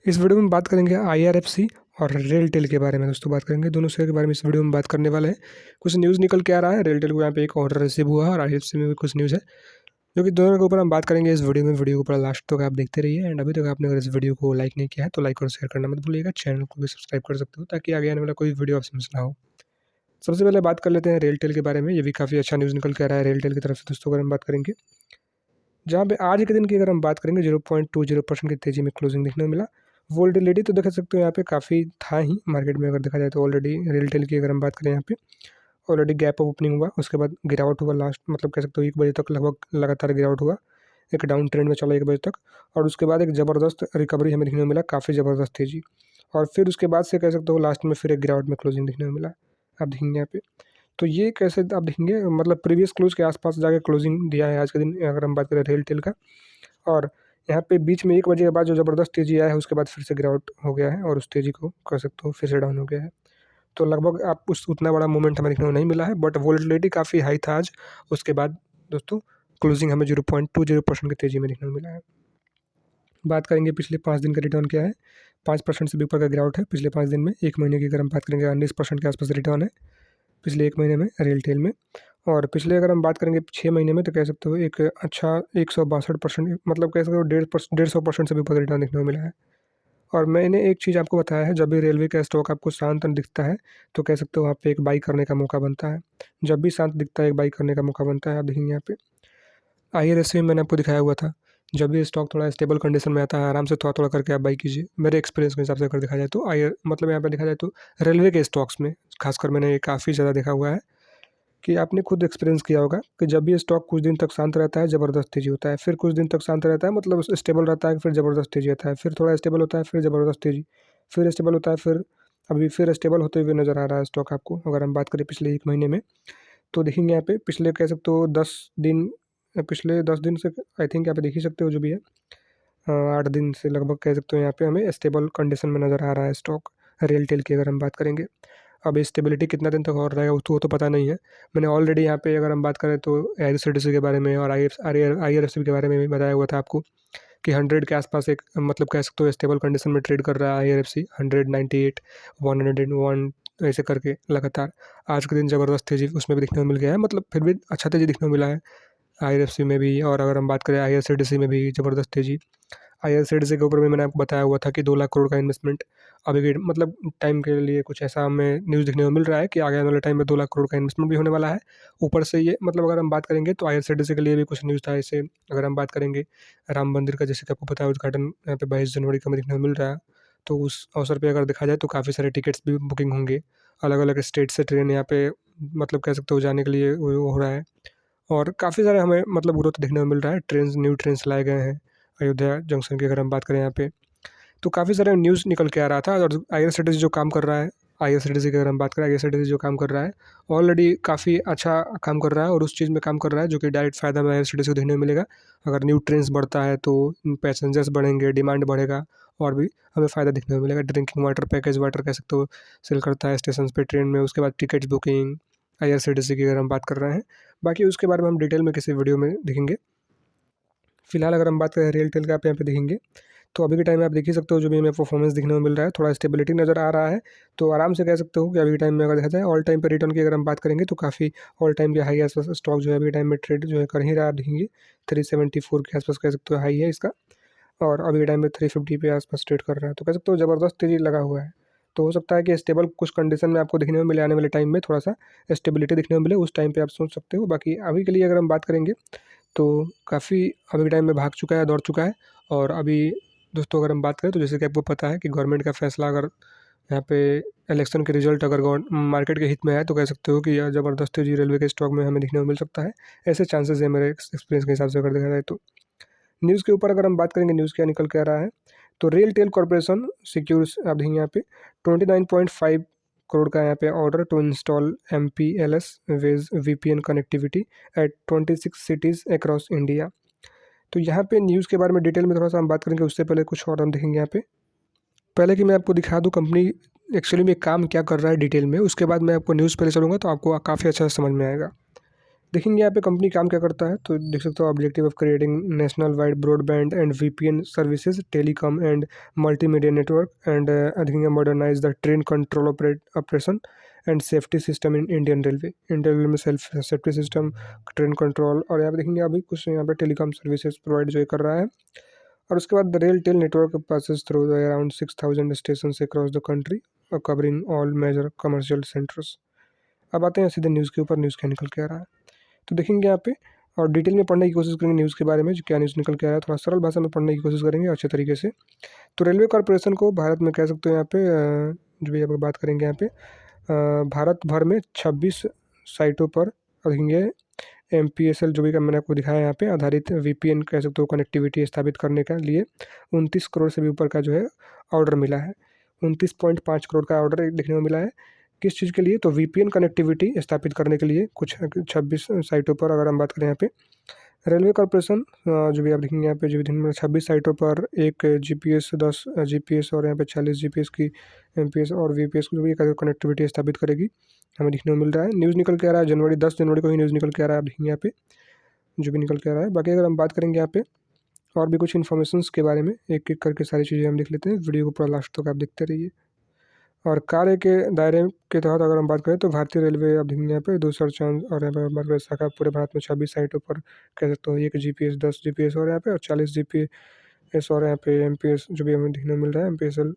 इस वीडियो में बात करेंगे IRFC और रेलटेल के बारे में। दोस्तों बात करेंगे दोनों शेयर के बारे में इस वीडियो में बात करने वाले हैं। कुछ न्यूज़ निकल के आ रहा है, रेलटेल को यहाँ पे एक ऑर्डर रिसीव हुआ है और IRFC में भी कुछ न्यूज़ है जो कि दोनों के ऊपर हम बात करेंगे इस वीडियो में। वीडियो को पूरा लास्ट तक आप देखते रहिए एंड अभी तक आपने अगर इस वीडियो को लाइक नहीं किया है तो लाइक और शेयर करना मत भूलिएगा। चैनल को भी सब्सक्राइब कर सकते हो ताकि आगे आने वाला कोई वीडियो आपसे मिस ना हो। सबसे पहले बात कर लेते हैं रेलटेल के बारे में। ये भी काफ़ी अच्छा न्यूज़ निकल के आ रहा है रेलटेल की तरफ से। दोस्तों अगर हम बात करेंगे जहाँ पे आज के दिन की अगर हम बात करेंगे 0.20% की तेज़ी में क्लोजिंग देखने को मिला। वोल्टिलिटी तो देख सकते हो यहाँ पे काफ़ी था ही मार्केट में। अगर देखा जाए तो ऑलरेडी रेलटेल की अगर हम बात करें यहाँ पे ऑलरेडी गैप अप ओपनिंग हुआ, उसके बाद गिरावट हुआ लास्ट मतलब कह सकते हो 1 बजे तक लगभग लगातार गिरावट हुआ, एक डाउन ट्रेंड में चला 1 बजे तक और उसके बाद एक ज़बरदस्त रिकवरी हमें देखने को मिला, काफ़ी ज़बरदस्त तेज़ी और फिर उसके बाद से कह सकते हो लास्ट में फिर एक गिरावट में क्लोजिंग देखने को मिला। आप देखेंगे यहाँ पे तो ये कैसे आप देखेंगे मतलब प्रीवियस क्लोज के आसपास जाके क्लोजिंग दिया है आज के दिन अगर हम बात करें रेलटेल का। और यहाँ पे बीच में 1 बजे के बाद जो ज़बरदस्त तेज़ी आया है उसके बाद फिर से गिरावट हो गया है और उस तेज़ी को कह सकते हो फिर से डाउन हो गया है। तो लगभग आप उस उतना बड़ा मूवमेंट हमें देखने को नहीं मिला है बट वोलेटिलिटी काफ़ी हाई था आज। उसके बाद दोस्तों क्लोजिंग हमें 0.20% की तेज़ी में देखने को मिला है। बात करेंगे पिछले 5 दिन का रिटर्न क्या है। 5% से भी ऊपर का गिरावट है पिछले 5 दिन में। 1 महीने की अगर हम बात करेंगे 19% के आसपास रिटर्न है पिछले 1 महीने में रेलटेल में। और पिछले अगर हम बात करेंगे 6 महीने में तो कह सकते हो एक अच्छा 162% मतलब कह सकते हो 150% से भी ऊपर रिटर्न देखने को मिला है। और मैंने एक चीज़ आपको बताया है, जब भी रेलवे का स्टॉक आपको शांत दिखता है तो कह सकते हो वहाँ पे एक बाई करने का मौका बनता है। जब भी शांत दिखता है एक बाई करने का मौका बनता है। आप देखेंगे यहाँ पे IRFC में मैंने आपको दिखाया हुआ था, जब भी स्टॉक थोड़ा स्टेबल कंडीशन में आता है आराम से थोड़ा-थोड़ा करके आप बाई कीजिए। मेरे एक्सपीरियंस के हिसाब से अगर देखा जाए तो मतलब यहाँ पे देखा जाए तो रेलवे के स्टॉक्स में खासकर मैंने ये काफ़ी ज़्यादा देखा हुआ है कि आपने खुद एक्सपीरियंस किया होगा कि जब भी स्टॉक कुछ दिन तक शांत रहता है ज़बरदस्त तेज़ी होता है, फिर कुछ दिन तक शांत रहता है मतलब स्टेबल रहता है, फिर ज़बरदस्त तेज़ी आता है, फिर थोड़ा स्टेबल होता है, फिर ज़बरदस्त तेज़ी, फिर स्टेबल होता है, फिर अभी फिर स्टेबल होते हुए नज़र आ रहा है स्टॉक आपको। अगर हम बात करें पिछले 1 महीने में तो देखेंगे यहाँ पे पिछले कह सकते हो 10 दिन पिछले 10 दिन से आई थिंक यहाँ पे देख ही सकते हो जो भी है 8 दिन से लगभग कह सकते हो यहाँ पे हमें स्टेबल कंडीशन में नज़र आ रहा है स्टॉक रेलटेल की अगर हम बात करेंगे। अब स्टेबिलिटी कितना दिन तक और रहेगा वो तो पता नहीं है। मैंने ऑलरेडी यहाँ पे अगर हम बात करें तो IRCTC के बारे में और IRFC के बारे में भी बताया हुआ था आपको कि 100 के आसपास एक मतलब कह सकते हो स्टेबल कंडीशन में ट्रेड कर रहा है IRFC 198 101 ऐसे करके लगातार। आज के दिन ज़बरदस्त तेज़ी उसमें भी देखने को मिल गया है, मतलब फिर भी अच्छा तेज़ी देखने को मिला है IRFC में भी। और अगर हम बात करें IRCTC में भी ज़बरदस्त तेज़ी। IRCTC के ऊपर भी मैंने आपको बताया हुआ था कि 2 लाख करोड़ का इन्वेस्टमेंट अभी के मतलब टाइम के लिए कुछ ऐसा हमें न्यूज़ देखने को मिल रहा है कि आगे आने वाले टाइम में 2 लाख करोड़ का इन्वेस्टमेंट भी होने वाला है। ऊपर से ये मतलब अगर हम बात करेंगे तो IRCTC के लिए भी कुछ न्यूज़ था ऐसे। अगर हम बात करेंगे राम मंदिर का जैसे कि आपको पता है उद्घाटन यहाँ पे 22 जनवरी को हमें देखने को मिल रहा है। तो उस अवसर पे अगर देखा जाए तो काफ़ी सारे टिकट्स भी बुकिंग होंगे। अलग-अलग स्टेट से ट्रेन यहाँ पे मतलब कह सकते हो जाने के लिए वो हो रहा है। और काफ़ी सारे हमें मतलब ग्रोथ देखने को मिल रहा है। न्यू ट्रेन्स लाए गए हैं अयोध्या जंक्शन की अगर हम बात करें यहाँ पे। तो काफ़ी सारे न्यूज़ निकल के आ रहा था। और IRCTC जो काम कर रहा है, IRCTC की अगर हम बात करें IRCTC जो काम कर रहा है ऑलरेडी काफ़ी अच्छा काम कर रहा है और उस चीज़ में काम कर रहा है जो कि डायरेक्ट फ़ायदा हमें IRCTC को देखने को मिलेगा। अगर न्यू ट्रेन्स बढ़ता है तो पैसेंजर्स बढ़ेंगे, डिमांड बढ़ेगा और भी हमें फ़ायदा देखने को मिलेगा। ड्रिंकिंग वाटर, पैकेज वाटर कह सकते हो सेल करता है स्टेशन पे ट्रेन में। उसके बाद टिकट्स बुकिंग IRCTC की अगर हम बात कर रहे हैं। बाकी उसके बारे में हम डिटेल में किसी वीडियो में देखेंगे। फिलहाल अगर हम बात करें रेलटेल का आप यहाँ पे देखेंगे तो अभी के टाइम में आप देख ही सकते हो जो भी हमें परफॉर्मेंस देखने को मिल रहा है, थोड़ा स्टेबिलिटी नज़र आ रहा है। तो आराम से कह सकते हो कि अभी के टाइम में अगर देखा जाए ऑल टाइम पे रिटर्न की अगर हम बात करेंगे तो काफ़ी ऑल टाइम के हाई आसपास स्टॉक जो है अभी के टाइम में ट्रेड जो है कर ही रहा है। आप देखेंगे 374 के आसपास कह सकते हो हाई है इसका और अभी के टाइम में 350 पे आसपास ट्रेड कर रहा है। तो कह सकते हो ज़बरदस्त तेज़ी लगा हुआ है। तो हो सकता है कि स्टेबल कुछ कंडीशन में आपको देखने को मिले आने वाले टाइम में, थोड़ा सा स्टेबिलिटी देखने को मिले उस टाइम पे आप सोच सकते हो। बाकी अभी के लिए अगर हम बात करेंगे तो काफ़ी अभी के टाइम में भाग चुका है, दौड़ चुका है। और अभी दोस्तों अगर हम बात करें तो जैसे कि आपको पता है कि गवर्नमेंट का फैसला अगर यहाँ पे इलेक्शन के रिजल्ट अगर मार्केट के हित में है तो कह सकते हो कि यह ज़बरदस्त तेज़ी रेलवे के स्टॉक में हमें देखने को मिल सकता है। ऐसे चांसेस है मेरे एक्सपीरियंस के हिसाब से अगर देखा जाए तो। न्यूज़ के ऊपर अगर हम बात करेंगे न्यूज़ क्या निकल के आ रहा है तो रेलटेल कॉर्पोरेशन सिक्योर्स आप देखेंगे यहाँ पे 29.5 करोड़ का यहाँ पे ऑर्डर टू इंस्टॉल MPLS वेज VPN connectivity at 26 cities across India. तो यहाँ पे न्यूज़ के बारे में डिटेल में थोड़ा सा हम बात करेंगे, उससे पहले कुछ और हम देखेंगे यहाँ पे। पहले कि मैं आपको दिखा दूँ कंपनी एक्चुअली में काम क्या कर रहा है डिटेल में, उसके बाद मैं आपको न्यूज़ पहले चलूँगा तो आपको काफ़ी अच्छा समझ में आएगा। देखेंगे यहाँ पे कंपनी काम क्या करता है, तो देख सकते हो objective of creating national wide broadband and VPN services, telecom and multimedia network and देखेंगे modernise the train control operation and safety system in Indian railway. Indian railway में self safety system, train control, और यहाँ पे देखेंगे अभी कुछ यहाँ पे टेलीकॉम सर्विसेज प्रोवाइड जो ये कर रहा है। और उसके बाद the RailTel network passes through around 6000 station across the country covering all major commercial centres. अब आते हैं सीधे न्यूज़ के ऊपर, न्यूज़ क्या निकल के आ रहा है, तो देखेंगे यहाँ पे और डिटेल में पढ़ने की कोशिश करेंगे न्यूज़ के बारे में, जो क्या न्यूज़ निकल के आया है थोड़ा सरल भाषा में पढ़ने की कोशिश करेंगे अच्छे तरीके से। तो रेलवे कॉरपोरेशन को भारत में कह सकते हो यहाँ पे जो भी आप बात करेंगे यहाँ पे भारत भर में 26 साइटों पर देखेंगे MPSL जो भी का मैंने आपको दिखाया यहाँ पे आधारित VPN कह सकते हो कनेक्टिविटी स्थापित करने के लिए 29 करोड़ से भी ऊपर का जो है ऑर्डर मिला है। 29.5 करोड़ का ऑर्डर देखने को मिला है। किस चीज़ के लिए, तो VPN कनेक्टिविटी स्थापित करने के लिए कुछ 26 साइटों पर अगर हम बात करें यहाँ पे रेलवे कॉर्पोरेशन जो भी आप देखेंगे यहाँ पे जो भी 26 साइटों पर एक GPS 10 GPS और यहाँ पे 40 GPS की MPS और VPS को जो भी कनेक्टिविटी स्थापित करेगी, हमें देखने को मिल रहा है। न्यूज़ निकल के आ रहा है 10 जनवरी को ही न्यूज़ निकल के आ रहा है, आप देखेंगे यहाँ पे जो भी निकल के आ रहा है। बाकी अगर हम बात करेंगे यहाँ पे और भी कुछ इन्फॉर्मेशंस के बारे में एक एक करके सारी चीज़ें हम देख लेते हैं, वीडियो को पूरा लास्ट तक आप देखते रहिए। और कार्य के दायरे के तहत अगर हम बात करें तो भारतीय रेलवे अब यहाँ पे दूसरा चांद और यहाँ पे बात करें शाखा पूरे भारत में 26 साइटों पर कह सकते हो एक GPS 10 GPS और यहाँ पे और 40 GPS और यहाँ पे MPS जो भी हमें देखने को मिल रहा है MPSL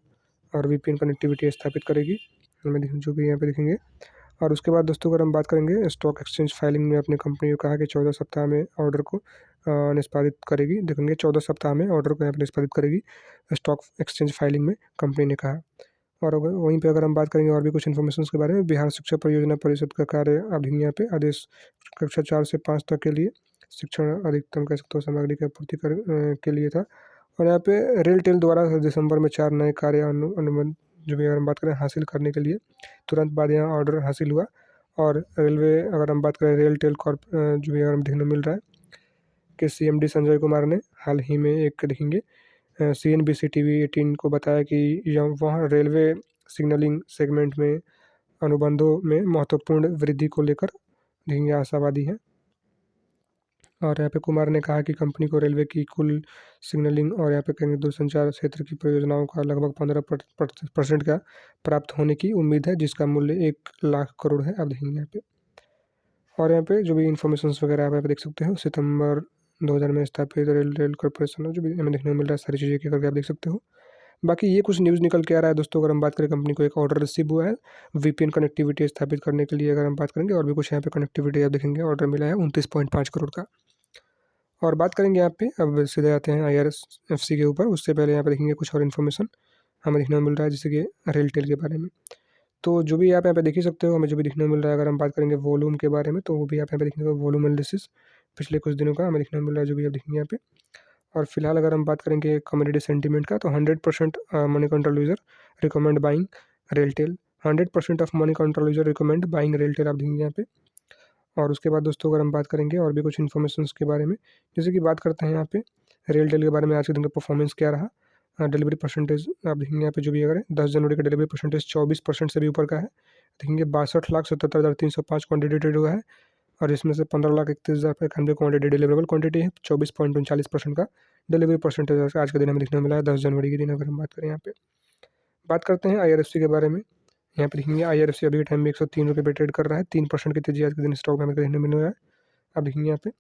और VPN कनेक्टिविटी स्थापित करेगी, हमें जो भी यहाँ पे देखेंगे। और उसके बाद दोस्तों अगर हम बात करेंगे स्टॉक एक्सचेंज फाइलिंग में अपनी कंपनी को कहा कि 14 सप्ताह में ऑर्डर को निष्पादित करेगी। देखेंगे 14 सप्ताह में ऑर्डर को यहाँ पर निष्पादित करेगी स्टॉक एक्सचेंज फाइलिंग में कंपनी ने कहा। और वहीं पे अगर हम बात करेंगे और भी कुछ इन्फॉर्मेशन के बारे में, बिहार शिक्षा परियोजना परिषद का कार्य अभी यहाँ पे आदेश कक्षा 4 से 5 तक के लिए शिक्षण अधिकतम कह सकते हो सामग्री की आपूर्ति के लिए था। और यहाँ पे रेल टेल द्वारा दिसंबर में 4 नए कार्य अनुबंध जो भी अगर हम बात करें हासिल करने के लिए तुरंत बाद यहाँ ऑर्डर हासिल हुआ। और रेलवे अगर हम बात करें रेल टेल कॉर्प जो भी अगर हम देखने मिल रहा है कि CMD संजय कुमार ने हाल ही में एक देखेंगे CNBC TV 18 को बताया कि वहाँ रेलवे सिग्नलिंग सेगमेंट में अनुबंधों में महत्वपूर्ण वृद्धि को लेकर देखेंगे आशावादी हैं। और यहाँ पे कुमार ने कहा कि कंपनी को रेलवे की कुल सिग्नलिंग और यहाँ पे कहेंगे दूरसंचार क्षेत्र की परियोजनाओं का लगभग 15% का प्राप्त होने की उम्मीद है, जिसका मूल्य 1 लाख करोड़ है। आप देखेंगे यहाँ पे और यहाँ पे जो भी इन्फॉर्मेशन वगैरह आप यहाँ पे देख सकते हो सितंबर 2000 में स्थापित रेल कॉर्पोरेशन जो भी हमें देखने को मिल रहा है सारी चीज़ें करके आप देख सकते हो। बाकी ये कुछ न्यूज़ निकल के आ रहा है दोस्तों। अगर हम बात करें कंपनी को एक ऑर्डर रिसीव हुआ है VPN कनेक्टिविटी स्थापित करने के लिए, अगर हम बात करेंगे और भी कुछ यहाँ पे कनेक्टिविटी आप देखेंगे ऑर्डर मिला है 29.5 करोड़ का। और बात करेंगे यहाँ पे अब सीधे आते हैं IRFC के ऊपर, उससे पहले यहाँ पे देखेंगे कुछ और इन्फॉर्मेशन हमें देखने को मिल रहा है जैसे कि रेल टेल के बारे में। तो जो भी आप यहाँ पे देख ही सकते हो हमें जो भी देखने को मिल रहा है। अगर हम बात करेंगे वॉल्यूम के बारे में तो वो भी आप यहाँ पे देखने को वॉल्यूम एनालिसिस पिछले कुछ दिनों का हमें देखने को मिल रहा है जो भी आप देखेंगे यहाँ पे। और फिलहाल अगर हम बात करेंगे कम्युनिटी सेंटीमेंट का तो 100% money control user recommend buying RailTel. 100% of money control user recommend buying RailTel आप देखेंगे यहाँ पे। और उसके बाद दोस्तों अगर हम बात करेंगे और भी कुछ इन्फॉर्मेशन के बारे में, जैसे कि बात करते हैं यहाँ पे रेल टेल के बारे में आज के दिन का परफॉर्मेंस क्या रहा। डिलीवरी परसेंटेज आप देखेंगे यहाँ पे जो भी अगर 10 जनवरी का डिलीवरी परसेंटेज 24% से भी ऊपर का है। देखेंगे 62,77,305 क्वान्टिटी ट्रेड हुआ है और इसमें से 15,31,91 क्वान्टिटी डिलीवरेबल क्वान्टिटी है। 24.39% का डिलीवरी परसेंटेज आज के दिन हमें देखने को मिला है 10 जनवरी के दिन। अगर हम बात करें यहाँ पे बात करते हैं IRFC के बारे में, यहाँ पे देखेंगे IRFC अभी के टाइम में 103 रुपये पे ट्रेड कर रहा है। 3% की तेजी आज के दिन स्टॉक में हमें देखने मिल रहा है, आप देखेंगे यहाँ पे।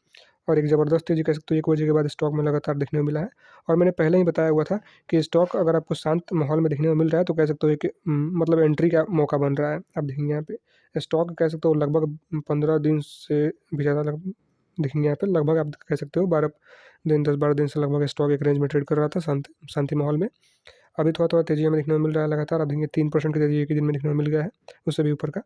और एक ज़बरदस्त तेजी कह सकते हो 1 बजे के बाद स्टॉक में लगातार देखने को मिला है। और मैंने पहले ही बताया हुआ था कि स्टॉक अगर आपको शांत माहौल में देखने को मिल रहा है तो कह सकते हो कि मतलब एंट्री का मौका बन रहा है। आप देखेंगे यहाँ पे स्टॉक कह सकते हो लगभग 15 दिन से भी ज़्यादा देखेंगे यहाँ पे लगभग आप कह सकते हो 12 दिन 10-12 दिन से लगभग स्टॉक एक रेंज में ट्रेड कर रहा था शांति माहौल में। अभी थोड़ा तेजी हमें देखने को मिल रहा है लगातार। आप देखेंगे 3% की तेजी एक ही दिन में देखने को मिल गया है, उससे भी ऊपर का।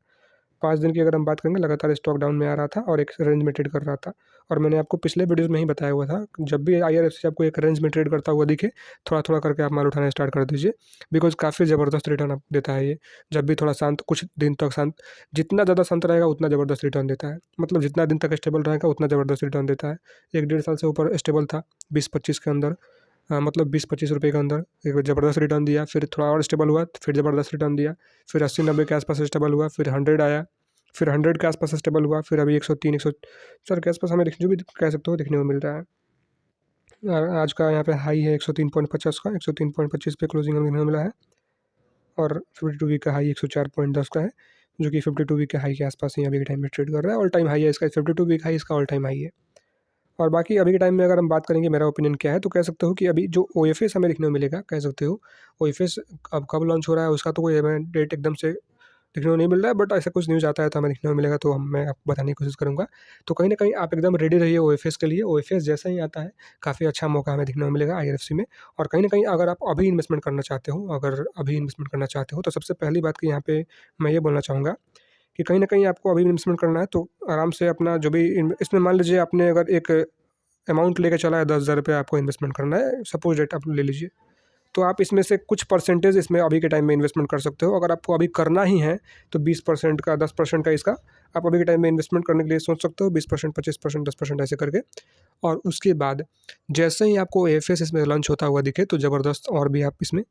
5 दिन की अगर हम बात करेंगे लगातार स्टॉक डाउन में आ रहा था और एक रेंज में ट्रेड कर रहा था। और मैंने आपको पिछले वीडियोस में ही बताया हुआ था जब भी IRFC आपको एक रेंज में ट्रेड करता हुआ दिखे थोड़ा थोड़ा करके आप माल उठाना स्टार्ट कर दीजिए, बिकॉज काफ़ी ज़बरदस्त रिटर्न आप देता है ये। जब भी थोड़ा शांत कुछ दिन तक शांत, जितना ज़्यादा शांत रहेगा उतना ज़बरदस्त रिटर्न देता है। मतलब जितना दिन तक स्टेबल रहेगा उतना ज़बरदस्त रिटर्न देता है। 1-1.5 साल से ऊपर स्टेबल था 20-25 के अंदर, मतलब 20-25 रुपये के अंदर एक ज़बरदस्त रिटर्न दिया। फिर थोड़ा और स्टेबल हुआ फिर ज़बरदस्त रिटर्न दिया। फिर 80-90 के आसपास स्टेबल हुआ, फिर 100 आया, फिर 100 के आसपास स्टेबल हुआ, फिर अभी 103 104 के आसपास हमें जो भी कह सकते हो देखने को मिल रहा है। और आज का यहाँ पे हाई है 103.50 का, 103.25 पे क्लोजिंग हमें देखने को मिला है। और 52 वीक का हाई 104.10 का है, जो कि 52 वीक के हाई के आसपास ही अभी के टाइम में ट्रेड कर रहा है। ऑल टाइम हाई है इसका, 52 वीक हाई इसका ऑल टाइम हाई है। और बाकी अभी के टाइम में अगर हम बात करेंगे मेरा ओपिनियन क्या है, तो कह सकते हो कि अभी जो ओएफएस हमें देखने को मिलेगा, कह सकते हो ओएफएस अब कब लॉन्च हो रहा है उसका तो कोई हमें डेट एकदम से देखने को नहीं मिल रहा है, बट ऐसा कुछ न्यूज़ आता है तो हमें देखने को मिलेगा, तो मैं आपको बताने की कोशिश करूँगा। तो कहीं न कहीं आप एकदम रेडी रहिए ओएफएस के लिए। ओएफएस जैसा ही आता है, काफ़ी अच्छा मौका हमें देखने को मिलेगा आईआरएफसी में। और कहीं न कहीं अगर आप अभी इन्वेस्टमेंट करना चाहते हो, तो सबसे पहली बात कि यहाँ पे मैं ये बोलना चाहूँगा कि कहीं न कहीं आपको अभी इन्वेस्टमेंट करना है, तो आराम से अपना जो भी इसमें मान लीजिए आपने अगर एक अमाउंट लेके चला है, 10,000 रुपये आपको इन्वेस्टमेंट करना है, सपोज़ दैट आप ले लीजिए। तो आप इसमें से कुछ परसेंटेज इसमें अभी के टाइम में इन्वेस्टमेंट कर सकते हो। अगर आपको अभी करना ही है, तो 20% का, 10% का इसका आप अभी के टाइम में इन्वेस्टमेंट करने के लिए सोच सकते हो, 20%, 25%, 10% ऐसे करके। और उसके बाद जैसे ही आपको एएफएस इसमें लॉन्च होता हुआ दिखे, तो ज़बरदस्त और भी आप इसमें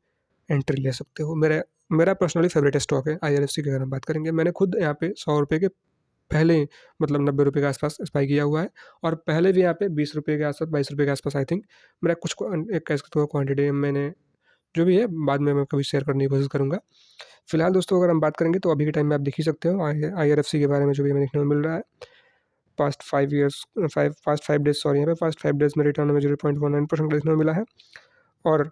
एंट्री ले सकते हो। मेरा पर्सनली फेवरेट स्टॉक है आईआरएफसी की। अगर हम बात करेंगे, मैंने खुद यहाँ पे 100 रुपये के पहले मतलब 90 रुपये के आसपास स्पाई किया हुआ है, और पहले भी यहाँ पे 20 रुपये के आसपास, 22 रुपये के आसपास आई थिंक मेरा कुछ एक कह सकते हो क्वांटिटी मैंने जो भी है बाद में मैं कभी शेयर करने की कोशिश करूँगा। फिलहाल दोस्तों अगर हम बात करेंगे, तो अभी के टाइम में आप देख ही सकते हो आईआरएफसी के बारे में जो भी हमें देखने को मिल रहा है। पास्ट 5 डेज़ सॉरी, यहाँ पे पास्ट 5 डेज़ में रिटर्न हमें 0.19% देखने को मिला है। और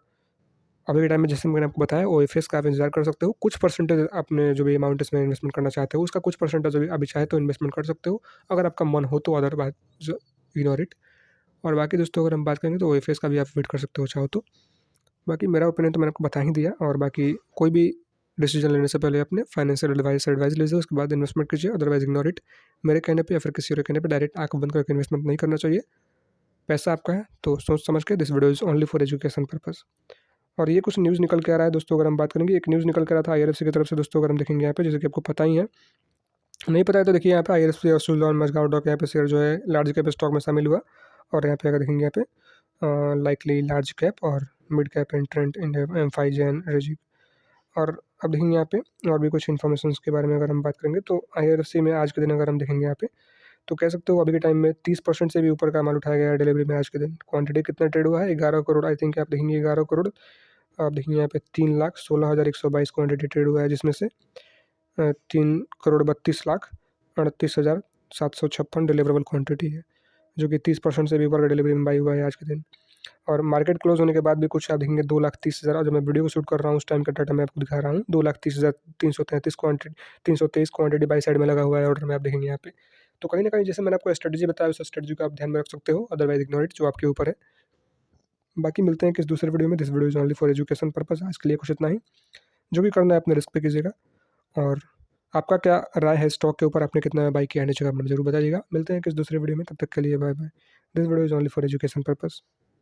अभी के टाइम में जैसे मैंने आपको बताया, ओएफएस का आप इंतज़ार कर सकते हो। कुछ परसेंटेज आपने जो भी अमाउंट इसमें इन्वेस्टमेंट करना चाहते हो, उसका कुछ परसेंटेज अभी चाहे तो इन्वेस्टमेंट कर सकते हो, अगर आपका मन हो तो। Otherwise ignore it. और बाकी दोस्तों अगर हम बात करेंगे, तो ओएफएस का भी आप वेट कर सकते हो चाहो तो। बाकी मेरा ओपिनियन तो मैंने आपको बता ही दिया। और बाकी कोई भी डिसीजन लेने से पहले अपने फाइनेंशियल एडवाइस से एडवाइस लीजिए, उसके बाद इन्वेस्टमेंट कीजिए। Otherwise ignore it. मेरे कहने पे या फिर किसी और के कहने पे डायरेक्ट आँख बंद करके इन्वेस्टमेंट नहीं करना चाहिए। पैसा आपका है, तो सोच समझ के। This video is only for education purpose. और ये कुछ न्यूज़ निकल के आ रहा है दोस्तों, अगर हम बात करेंगे, एक न्यूज़ निकल के आ रहा था आईआरएफसी की तरफ से दोस्तों, अगर हम देखेंगे यहाँ पे, जैसे कि आपको पता ही है। नहीं पता है तो देखिए, यहाँ पे आईआरएफसी और सुज़लॉन मझगांव डॉक यहाँ पे शेयर जो है लार्ज कैप स्टॉक में शामिल हुआ। और यहाँ पे अगर देखेंगे, यहाँ पे लाइकली लार्ज कैप और मिड कैप एंट्रेंट इन एम5 जैन रेजी। और अब देखेंगे यहाँ पे और भी कुछ इन्फॉर्मेशन के बारे में अगर हम बात करेंगे, तो आईआरएफसी में आज के दिन अगर हम देखेंगे यहाँ पे, तो कह सकते हो अभी के टाइम में 30% से भी ऊपर का माल उठाया गया है डिलीवरी में आज के दिन। क्वांटिटी कितना ट्रेड हुआ है? 11 करोड़ आई थिंक। आप देखेंगे 11 करोड़। आप देखेंगे यहाँ पे 3,16,122 क्वांटिटी ट्रेड हुआ है, जिसमें से 3,32,38,756 डिलीवरेबल क्वांटिटी है, जो कि 30% से भी ऊपर का डिलीवरी में बाई हुआ है आज के दिन। और मार्केट क्लोज होने के बाद भी कुछ आप देखेंगे 2,30,000, और जब मैं वीडियो को शूट कर रहा हूँ उस टाइम का डाटा मैं आपको दिखा रहा हूँ, 2,30,333 क्वांटिटी, 323 क्वांटिटी बाई साइड में लगा हुआ है ऑर्डर में, आप देखेंगे यहाँ पे। तो कहीं ना कहीं जैसे मैंने आपको स्ट्रेटजी बताया, उस स्ट्रेटजी को आप ध्यान में रख सकते हो। अदरवाइज इग्नोर इट, जो आपके ऊपर है। बाकी मिलते हैं किस दूसरे वीडियो में। This video is only for education purpose. आज के लिए कुछ इतना ही। जो भी करना है अपने रिस्क पे कीजिएगा। और आपका क्या राय है स्टॉक के ऊपर, आपने कितना बाई किया है नीचे कमेंट में जरूर बताइएगा। मिलते हैं किस दूसरे वीडियो में, तब तक के लिए bye bye. This video is only for education purpose.